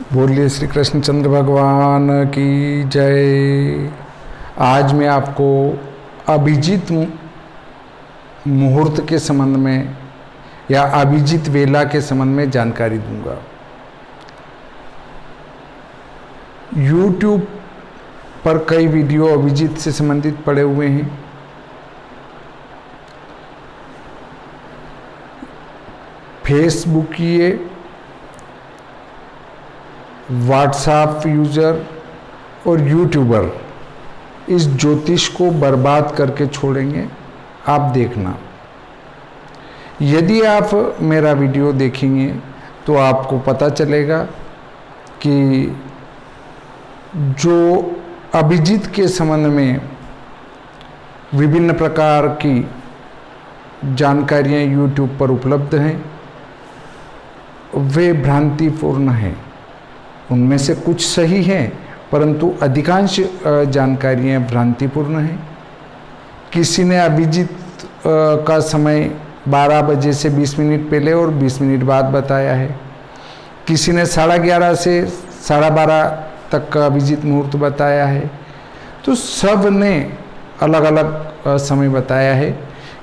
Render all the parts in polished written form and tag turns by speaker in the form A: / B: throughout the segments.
A: बोलिए श्री कृष्णचंद्र भगवान की जय। आज मैं आपको अभिजीत मुहूर्त के संबंध में या अभिजीत वेला के संबंध में जानकारी दूंगा। YouTube पर कई वीडियो अभिजीत से संबंधित पड़े हुए हैं। फेसबुकिए, व्हाट्सएप यूज़र और यूट्यूबर इस ज्योतिष को बर्बाद करके छोड़ेंगे। आप देखना, यदि आप मेरा वीडियो देखेंगे तो आपको पता चलेगा कि जो अभिजीत के संबंध में विभिन्न प्रकार की जानकारियाँ यूट्यूब पर उपलब्ध हैं वे भ्रांतिपूर्ण हैं। उनमें से कुछ सही हैं, परंतु अधिकांश जानकारियाँ भ्रांतिपूर्ण हैं। किसी ने अभिजीत का समय 12 बजे से 20 मिनट पहले और 20 मिनट बाद बताया है। किसी ने 11:30 से 12:30 तक का अभिजीत मुहूर्त बताया है। तो सब ने अलग अलग समय बताया है।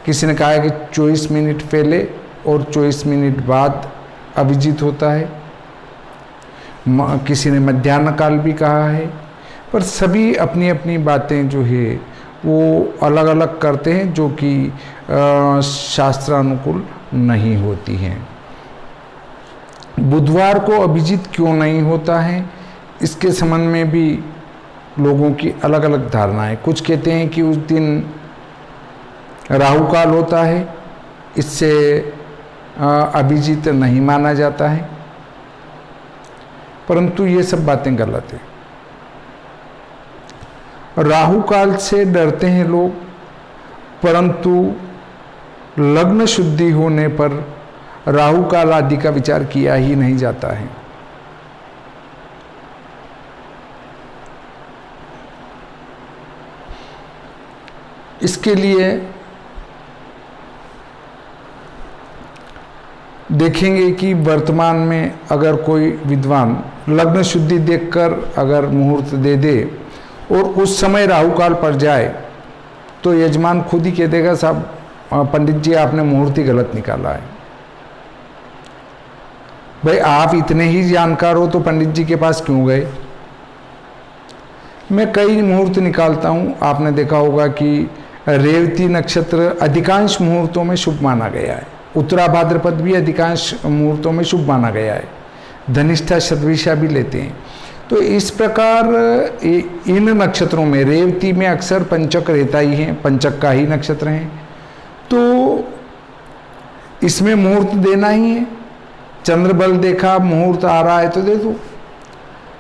A: किसी ने कहा है कि 24 मिनट पहले और 24 मिनट बाद अभिजीत होता है। किसी ने मध्याह्न काल भी कहा है। पर सभी अपनी अपनी बातें जो है वो अलग अलग करते हैं, जो कि शास्त्रानुकूल नहीं होती हैं। बुधवार को अभिजीत क्यों नहीं होता है, इसके संबंध में भी लोगों की अलग अलग धारणाएं। कुछ कहते हैं कि उस दिन राहु काल होता है, इससे अभिजीत नहीं माना जाता है, परंतु ये सब बातें गलत है। राहु काल से डरते हैं लोग, परंतु लग्न शुद्धि होने पर राहु काल आदि का विचार किया ही नहीं जाता है। इसके लिए देखेंगे कि वर्तमान में अगर कोई विद्वान लग्न शुद्धि देखकर अगर मुहूर्त दे दे और उस समय राहु काल पड़ जाए तो यजमान खुद ही कह देगा, साहब पंडित जी आपने मुहूर्त ही गलत निकाला है। भाई आप इतने ही जानकार हो तो पंडित जी के पास क्यों गए? मैं कई मुहूर्त निकालता हूँ। आपने देखा होगा कि रेवती नक्षत्र अधिकांश मुहूर्तों में शुभ माना गया है। उत्तरा भाद्रपद भी अधिकांश मुहूर्तों में शुभ माना गया है। धनिष्ठा शतभिषा भी लेते हैं। तो इस प्रकार इन नक्षत्रों में रेवती में अक्सर पंचक रहता ही है, पंचक का ही नक्षत्र है, तो इसमें मुहूर्त देना ही है। चंद्रबल देखा, मुहूर्त आ रहा है तो दे दो।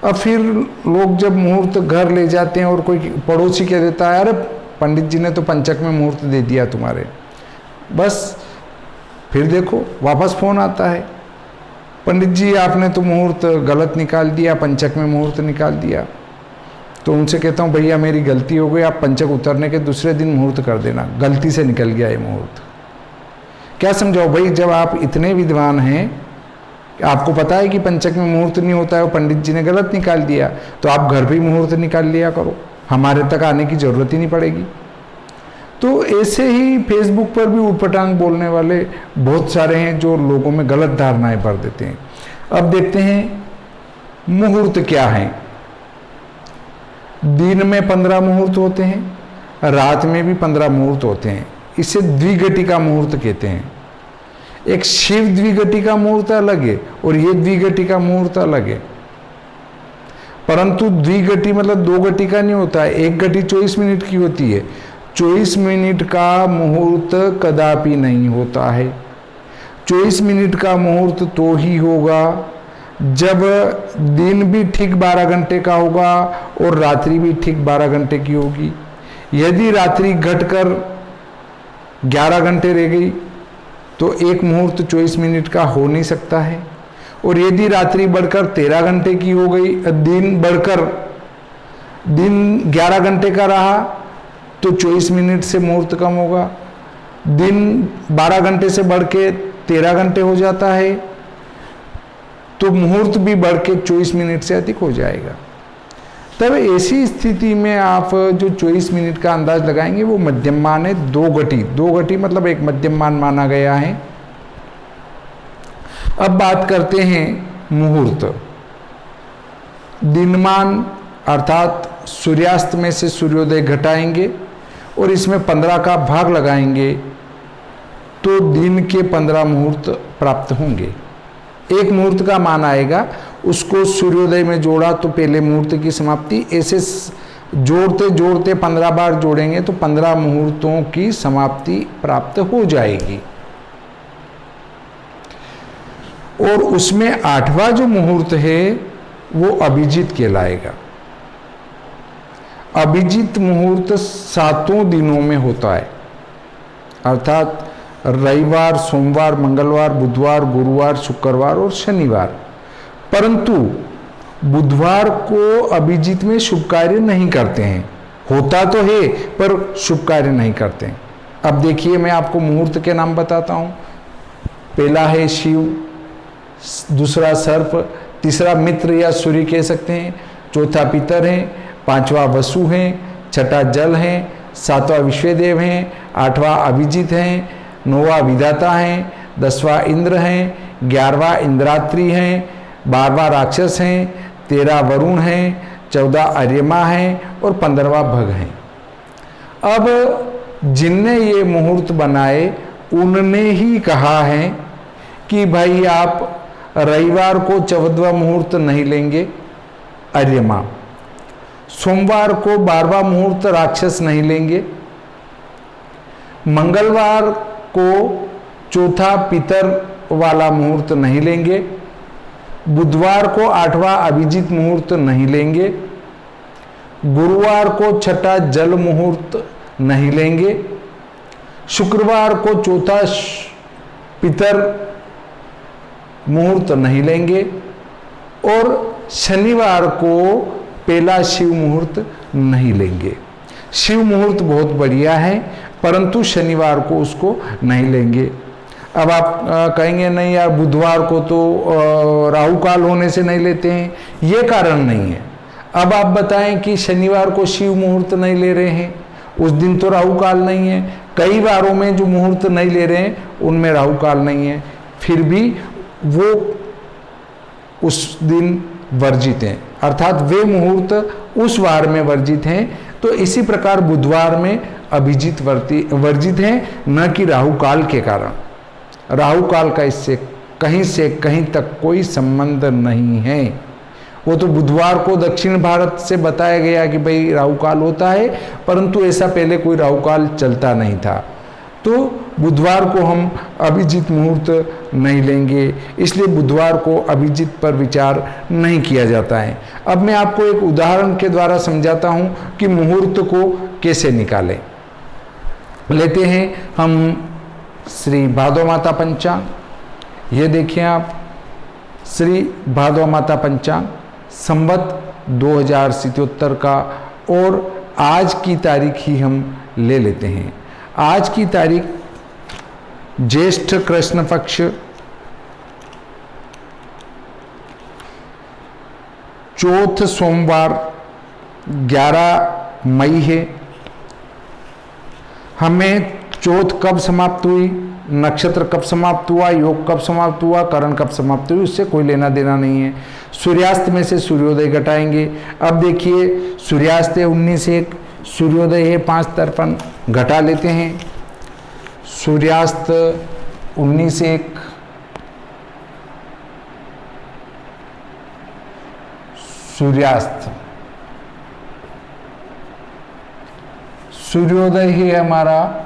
A: अब फिर लोग जब मुहूर्त घर ले जाते हैं और कोई पड़ोसी कह देता है, अरे पंडित जी ने तो पंचक में मुहूर्त दे दिया तुम्हारे, बस फिर देखो वापस फोन आता है, पंडित जी आपने तो मुहूर्त गलत निकाल दिया, पंचक में मुहूर्त निकाल दिया। तो उनसे कहता हूँ भैया मेरी गलती हो गई, आप पंचक उतरने के दूसरे दिन मुहूर्त कर देना, गलती से निकल गया ये मुहूर्त। क्या समझाओ भाई, जब आप इतने विद्वान हैं, आपको पता है कि पंचक में मुहूर्त नहीं होता है और पंडित जी ने गलत निकाल दिया, तो आप घर पर ही मुहूर्त निकाल लिया करो, हमारे तक आने की जरूरत ही नहीं पड़ेगी। तो ऐसे ही फेसबुक पर भी उटपटांग बोलने वाले बहुत सारे हैं जो लोगों में गलत धारणाएं भर देते हैं। अब देखते हैं मुहूर्त क्या है। दिन में 15 मुहूर्त होते हैं, रात में भी 15 मुहूर्त होते हैं। इसे द्विघटिका मुहूर्त कहते हैं। एक शिव द्विघटिका मुहूर्त अलग है और ये द्विघटिका मुहूर्त अलग है। परंतु द्विघटी मतलब 2 घटिका नहीं होता है, 1 घटी 24 मिनट की होती है। 24 मिनट का मुहूर्त कदापि नहीं होता है। 24 मिनट का मुहूर्त तो ही होगा जब दिन भी ठीक 12 घंटे का होगा और रात्रि भी ठीक 12 घंटे की होगी। यदि रात्रि घटकर 11 घंटे रह गई तो एक मुहूर्त 24 मिनट का हो नहीं सकता है। और यदि रात्रि बढ़कर 13 घंटे की हो गई, दिन 11 घंटे का रहा तो 24 मिनट से मुहूर्त कम होगा। दिन 12 घंटे से बढ़ के 13 घंटे हो जाता है तो मुहूर्त भी बढ़ के 24 मिनट से अधिक हो जाएगा। तब ऐसी स्थिति में आप जो 24 मिनट का अंदाज लगाएंगे वो मध्यमान है, 2 घटी। 2 घटी मतलब एक मध्यमान माना गया है। अब बात करते हैं मुहूर्त। दिनमान अर्थात सूर्यास्त में से सूर्योदय घटाएंगे और इसमें 15 का भाग लगाएंगे तो दिन के 15 मुहूर्त प्राप्त होंगे। एक मुहूर्त का मान आएगा, उसको सूर्योदय में जोड़ा तो पहले मुहूर्त की समाप्ति, ऐसे जोड़ते जोड़ते 15 बार जोड़ेंगे तो 15 मुहूर्तों की समाप्ति प्राप्त हो जाएगी। और उसमें 8वां जो मुहूर्त है वो अभिजीत कहलाएगा। अभिजीत मुहूर्त 7 दिनों में होता है, अर्थात रविवार, सोमवार, मंगलवार, बुधवार, गुरुवार, शुक्रवार और शनिवार। परंतु बुधवार को अभिजीत में शुभ कार्य नहीं करते हैं। होता तो है पर शुभ कार्य नहीं करते हैं। अब देखिए, मैं आपको मुहूर्त के नाम बताता हूं। पहला है शिव, दूसरा सर्प, तीसरा मित्र या सूर्य कह सकते हैं, चौथा पितर है, 5वां वसु है, छठा जल है, 7वां विश्वदेव है, 8वां अभिजीत है, 9वां विधाता है, 10वां इंद्र है, 11वां इंद्रात्री है, 12वां राक्षस हैं, 13 वरुण हैं, 14 अर्यमा है और 15वां भग है। अब जिनने ये मुहूर्त बनाए उनने ही कहा है कि भाई आप रविवार को 14वां मुहूर्त नहीं लेंगे, अर्यमा। सोमवार को 12वां मुहूर्त राक्षस नहीं लेंगे, मंगलवार को चौथा पितर वाला मुहूर्त नहीं लेंगे, बुधवार को 8वां अभिजीत मुहूर्त नहीं लेंगे, गुरुवार को छठा जल मुहूर्त नहीं लेंगे, शुक्रवार को चौथा पितर मुहूर्त नहीं लेंगे और शनिवार को पहला शिव मुहूर्त नहीं लेंगे। शिव मुहूर्त बहुत बढ़िया है परंतु शनिवार को उसको नहीं लेंगे। अब आप कहेंगे नहीं यार, बुधवार को तो राहु काल होने से नहीं लेते हैं, ये कारण नहीं है। अब आप बताएं कि शनिवार को शिव मुहूर्त नहीं ले रहे हैं, उस दिन तो राहु काल नहीं है। कई बारों में जो मुहूर्त नहीं ले रहे हैं उनमें राहु काल नहीं है, फिर भी वो उस दिन वर्जित हैं, अर्थात वे मुहूर्त उस वार में वर्जित हैं। तो इसी प्रकार बुधवार में अभिजीत वर्जित हैं, न कि राहु काल के कारण। राहु काल का इससे कहीं से कहीं तक कोई संबंध नहीं है। वो तो बुधवार को दक्षिण भारत से बताया गया कि भाई राहु काल होता है, परंतु ऐसा पहले कोई राहु काल चलता नहीं था। तो बुधवार को हम अभिजीत मुहूर्त नहीं लेंगे, इसलिए बुधवार को अभिजीत पर विचार नहीं किया जाता है। अब मैं आपको एक उदाहरण के द्वारा समझाता हूं कि मुहूर्त को कैसे निकालें। लेते हैं हम श्री भादो माता पंचांग। ये देखिए आप, श्री भादो माता पंचांग संवत 2077 का, और आज की तारीख ही हम ले लेते हैं। आज की तारीख ज्येष्ठ कृष्ण पक्ष चौथ सोमवार 11 मई है। हमें चौथ कब समाप्त हुई, नक्षत्र कब समाप्त हुआ, योग कब समाप्त हुआ, करण कब समाप्त हुई, उससे कोई लेना देना नहीं है। सूर्यास्त में से सूर्योदय घटाएंगे। अब देखिए, सूर्यास्त है 19:01, सूर्योदय है 5:53, घटा लेते हैं। सूर्यास्त 19:01, सूर्यास्त, सूर्योदय है हमारा,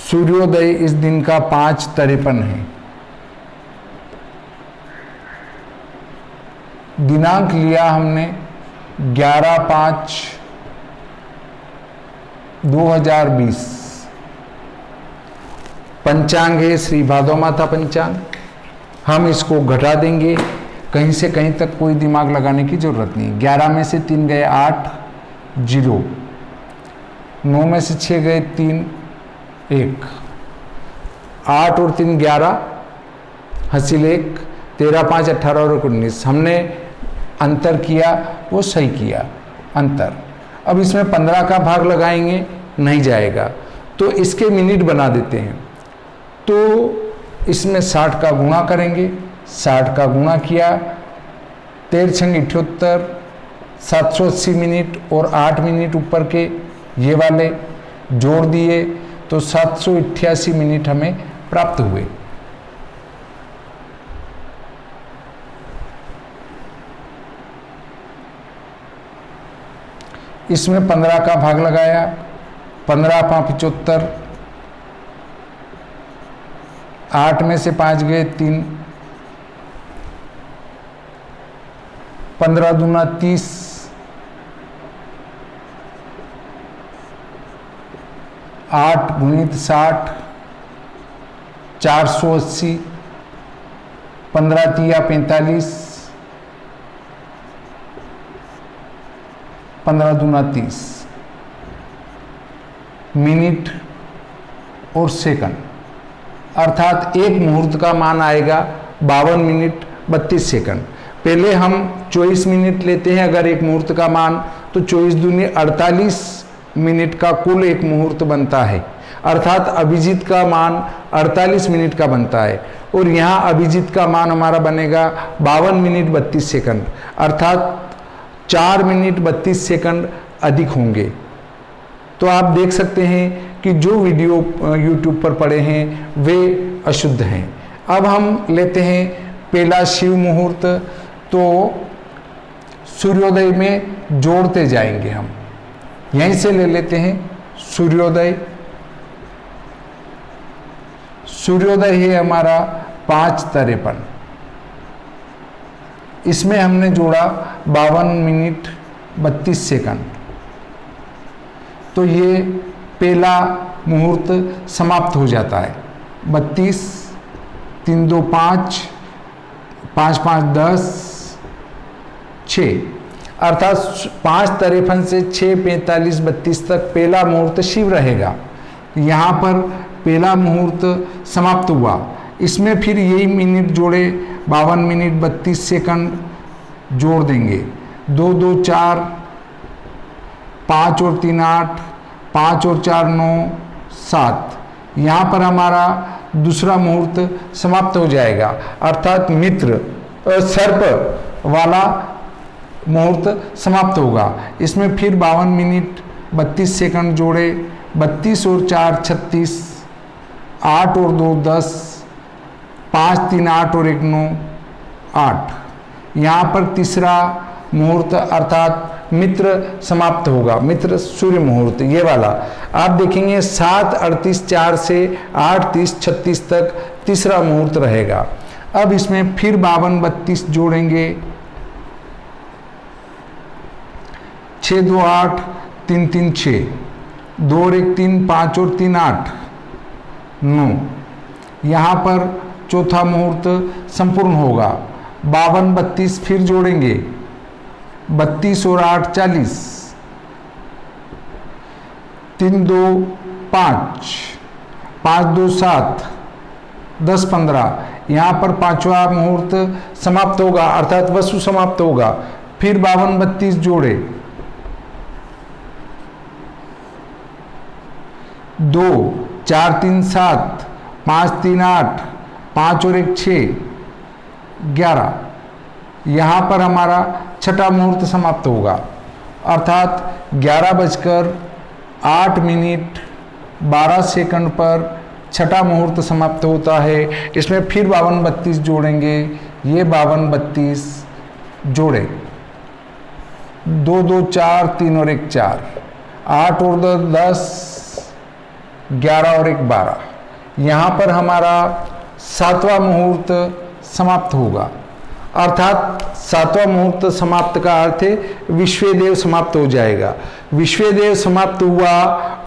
A: सूर्योदय इस दिन का 5:53 है। दिनांक लिया हमने 11/5/2020। पंचांग है श्री भादो माता पंचांग। हम इसको घटा देंगे, कहीं से कहीं तक कोई दिमाग लगाने की जरूरत नहीं। 11 में से 3 गए 8, 0। 9 में से 6 गए 3, 1। 8 और 3 11, हासिल 1, 13, 5, 18 और 19 हमने अंतर किया, वो सही किया अंतर। अब इसमें 15 का भाग लगाएंगे, नहीं जाएगा, तो इसके मिनट बना देते हैं। तो इसमें 60 का गुणा करेंगे, 60 का गुणा किया, 13 छंग 78, 780 मिनट और 8 मिनट ऊपर के ये वाले जोड़ दिए तो 788 मिनट हमें प्राप्त हुए। इसमें 15 का भाग लगाया, 15 5 75, 8 में से 5 गए 3, 15 दूना 30, 8 गुणित 60, 480, 15 तिया 45, 15 दूना 30 मिनट और सेकंड, अर्थात एक मुहूर्त का मान आएगा 52 मिनट 32 सेकंड। पहले हम 24 मिनट लेते हैं अगर एक मुहूर्त का मान, तो 24 दूनी 48 मिनट का कुल एक मुहूर्त बनता है, अर्थात अभिजीत का मान 48 मिनट का बनता है। और यहाँ अभिजीत का मान हमारा बनेगा 52 मिनट 32 सेकंड, अर्थात 4 मिनट 32 सेकंड अधिक होंगे। तो आप देख सकते हैं कि जो वीडियो YouTube पर पड़े हैं वे अशुद्ध हैं। अब हम लेते हैं पहला शिव मुहूर्त, तो सूर्योदय में जोड़ते जाएंगे हम, यहीं से ले लेते हैं सूर्योदय। सूर्योदय है हमारा 5:53, इसमें हमने जोड़ा 52 मिनट 32 सेकंड, तो ये पहला मुहूर्त समाप्त हो जाता है। 32, 3 2 5, 5 5 10, 6, अर्थात 5:53 से 6:45 32 तक पहला मुहूर्त शिव रहेगा। यहाँ पर पहला मुहूर्त समाप्त हुआ, इसमें फिर यही मिनट जोड़े 52 मिनट 32 सेकंड जोड़ देंगे। 2 2 4, 5 और 3 8, 5 और 4 9 7। यहाँ पर हमारा दूसरा मुहूर्त समाप्त हो जाएगा, अर्थात मित्र सर्प वाला मुहूर्त समाप्त होगा। इसमें फिर 52 मिनट 32 सेकंड जोड़े, 32 और 4 36, 8 और 2 10, 5 3 8 और 1 9 8। यहाँ पर तीसरा मुहूर्त अर्थात मित्र समाप्त होगा, मित्र सूर्य मुहूर्त ये वाला। आप देखेंगे 7:38 4 से 8:30 36 तक तीसरा मुहूर्त रहेगा। अब इसमें फिर 52 32 जोड़ेंगे, 6 2 8, 3 3 6, 2 और 1 3, 5 और 3 8 9। यहाँ पर चौथा मुहूर्त संपूर्ण होगा। 52 32 फिर जोड़ेंगे, 32 और 8 40, 3 2 5, 5 2 7, 10 15। यहाँ पर पांचवा मुहूर्त समाप्त होगा, अर्थात वसु समाप्त होगा। फिर 52 32 जोड़े, 2 4 3 7, 5 3 8, 5 और 1 6 11। यहाँ पर हमारा छठा मुहूर्त समाप्त होगा, अर्थात 11:08 मिनट 12 सेकंड पर छठा मुहूर्त समाप्त होता है। इसमें फिर 52 32 जोड़ेंगे, ये 52 32 जोड़े, 2 2 4, 3 और 1 4, 8 और 2 10, 11 और 1 12। यहाँ पर हमारा सातवां मुहूर्त समाप्त होगा, अर्थात सातवां मुहूर्त समाप्त का अर्थ है विश्वदेव समाप्त हो जाएगा। विश्वदेव समाप्त हुआ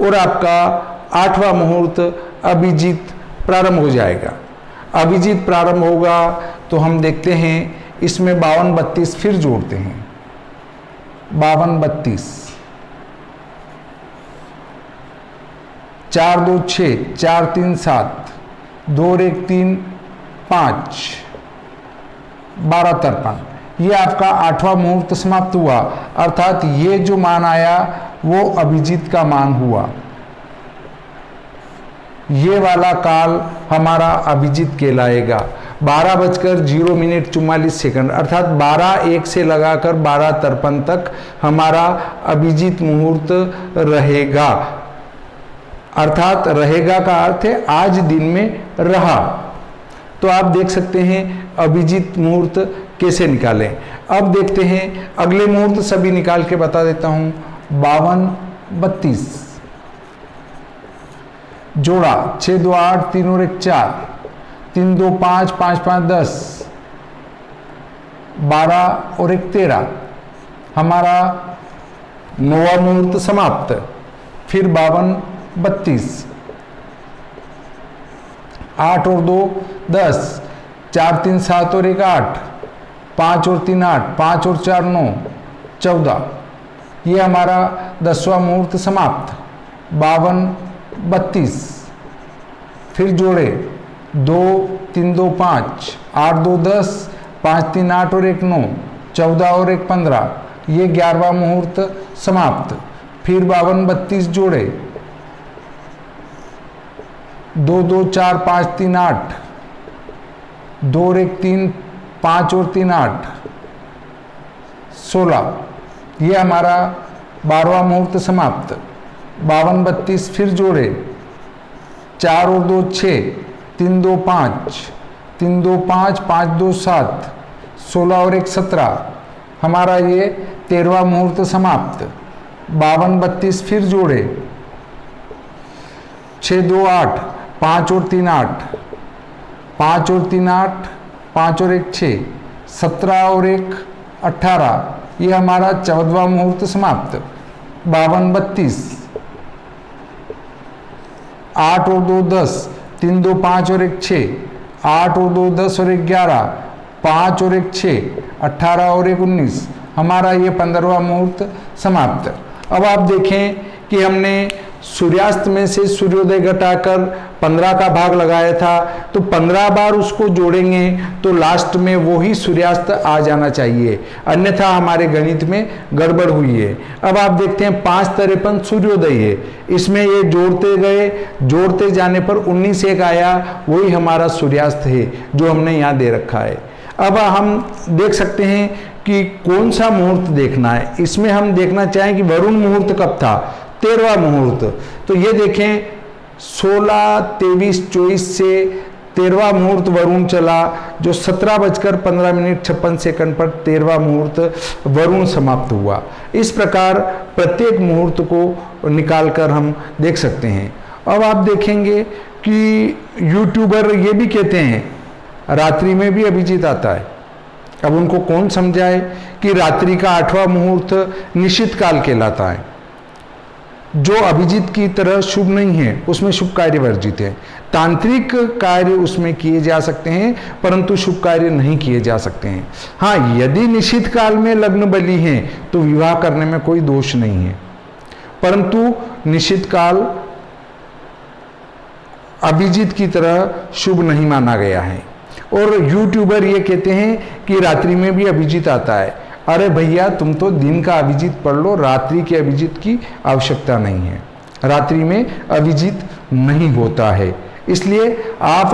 A: और आपका आठवां मुहूर्त अभिजीत प्रारंभ हो जाएगा। अभिजीत प्रारंभ होगा तो हम देखते हैं इसमें 52 32 फिर जोड़ते हैं, 52 32, 4 2 6, 4 3 7, 2 और 1 3, 5, 12:53, ये आपका 8वां मुहूर्त समाप्त हुआ, अर्थात ये जो मान आया वो अभिजीत का मान हुआ। ये वाला काल हमारा अभिजीत कहलाएगा। 12:0:44, अर्थात 12:01 से लगाकर 12:53 तक हमारा अभिजीत मुहूर्त रहेगा। अर्थात रहेगा का अर्थ है आज दिन में रहा। तो आप देख सकते हैं अभिजीत मुहूर्त कैसे निकालें। अब देखते हैं अगले मुहूर्त सभी निकाल के बता देता हूं। 52:32 जोड़ा 6, 2, 8, 3 और 1, 4, 3, 2, 5, 5, 5, 10, 12 और 1, 13, हमारा 9वां मुहूर्त समाप्त। फिर 52:32, 8 और 2, 10, 4, 3, 7 और 1, 8, 5 और 3, 8, 5 और 4, 9, 14, ये हमारा 10वां मुहूर्त समाप्त। 52:32, फिर जोड़े 2, 3, 2, 5, 8, 2, 10, 5, 3, 8 और 1, 9, 14 और 1, 15, ये 11वां मुहूर्त समाप्त। फिर 52:32 जोड़े 2, 2, 4, 5, 3, 8, 2 और 1, 3, 5 और 3, 8, 16, ये हमारा 12वां मुहूर्त समाप्त। 52:32 फिर जोड़े 4 और 2, 6, 3, 2, 5, 3, 2, 5, 5, 2, 7, 16 और 1, 17, हमारा ये 13वां मुहूर्त समाप्त। 52:32 फिर जोड़े 6, 2, 8, 5 और 3, 8, 5 और 3, 8, 5 और 1, 6, 17 और 1, 18, ये हमारा 14वां मुहूर्त समाप्त। 52:32, 8 और 2, 10, 3, 2, 5 और 1, 6, 8 और 2, 10 और 1, 11, 5 और 1, 6, 18 और 1, 19, हमारा ये 15वां मुहूर्त समाप्त। अब आप देखें कि हमने सूर्यास्त में से सूर्योदय घटाकर 15 का भाग लगाया था, तो 15 बार उसको जोड़ेंगे तो लास्ट में वो ही सूर्यास्त आ जाना चाहिए, अन्यथा हमारे गणित में गड़बड़ हुई है। अब आप देखते हैं 5:53 सूर्योदय है, इसमें ये जोड़ते गए, जोड़ते जाने पर 19 एक आया, वही हमारा सूर्यास्त है जो हमने यहाँ दे रखा है। अब हम देख सकते हैं कि कौन सा मुहूर्त देखना है। इसमें हम देखना चाहें कि वरुण मुहूर्त कब था, 13वां मुहूर्त। तो ये देखें 16, 23, 24 से 13वां मुहूर्त वरुण चला, जो 17:15 पर 13वां मुहूर्त वरुण समाप्त हुआ। इस प्रकार प्रत्येक मुहूर्त को निकालकर हम देख सकते हैं। अब आप देखेंगे कि यूट्यूबर ये भी कहते हैं रात्रि में भी अभिजीत आता है। अब उनको कौन समझाए कि रात्रि का 8वां मुहूर्त निश्चित काल कहलाता है, जो अभिजीत की तरह शुभ नहीं है, उसमें शुभ कार्य वर्जित है। तांत्रिक कार्य उसमें किए जा सकते हैं परंतु शुभ कार्य नहीं किए जा सकते हैं। हाँ, यदि निश्चित काल में लग्न बली है तो विवाह करने में कोई दोष नहीं है, परंतु निश्चित काल अभिजीत की तरह शुभ नहीं माना गया है। और यूट्यूबर ये कहते हैं कि रात्रि में भी अभिजीत आता है। अरे भैया, तुम तो दिन का अभिजीत पढ़ लो, रात्रि के अभिजीत की आवश्यकता नहीं है। रात्रि में अभिजीत नहीं होता है, इसलिए आप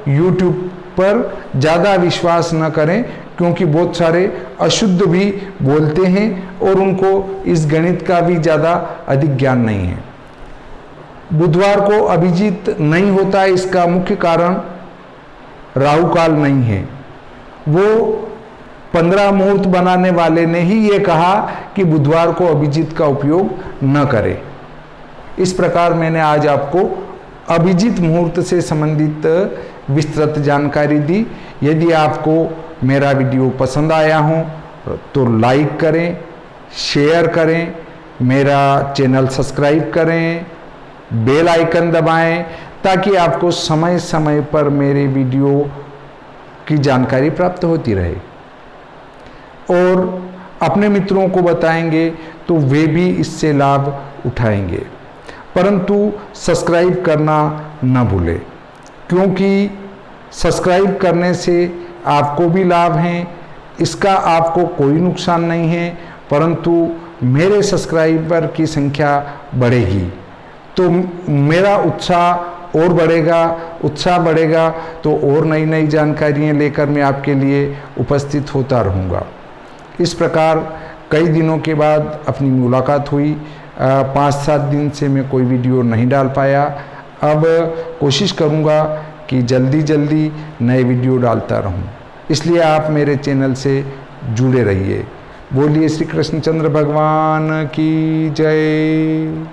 A: यूट्यूब पर ज़्यादा विश्वास न करें, क्योंकि बहुत सारे अशुद्ध भी बोलते हैं और उनको इस गणित का भी ज़्यादा अधिक ज्ञान नहीं है। बुधवार को अभिजीत नहीं होता, इसका मुख्य कारण राहु काल नहीं है। वो 15 मुहूर्त बनाने वाले ने ही ये कहा कि बुधवार को अभिजीत का उपयोग न करें। इस प्रकार मैंने आज आपको अभिजीत मुहूर्त से संबंधित विस्तृत जानकारी दी। यदि आपको मेरा वीडियो पसंद आया हो तो लाइक करें, शेयर करें, मेरा चैनल सब्सक्राइब करें, बेल आइकन दबाएं, ताकि आपको समय समय पर मेरे वीडियो की जानकारी प्राप्त होती रहे। और अपने मित्रों को बताएंगे तो वे भी इससे लाभ उठाएंगे। परंतु सब्सक्राइब करना न भूलें, क्योंकि सब्सक्राइब करने से आपको भी लाभ हैं, इसका आपको कोई नुकसान नहीं है, परंतु मेरे सब्सक्राइबर की संख्या बढ़ेगी तो मेरा उत्साह और बढ़ेगा, उत्साह बढ़ेगा तो और नई नई जानकारियाँ लेकर मैं आपके लिए उपस्थित होता रहूँगा। इस प्रकार कई दिनों के बाद अपनी मुलाकात हुई। 5-7 दिन से मैं कोई वीडियो नहीं डाल पाया। अब कोशिश करूँगा कि जल्दी जल्दी नए वीडियो डालता रहूँ, इसलिए आप मेरे चैनल से जुड़े रहिए। बोलिए श्री कृष्णचंद्र भगवान की जय।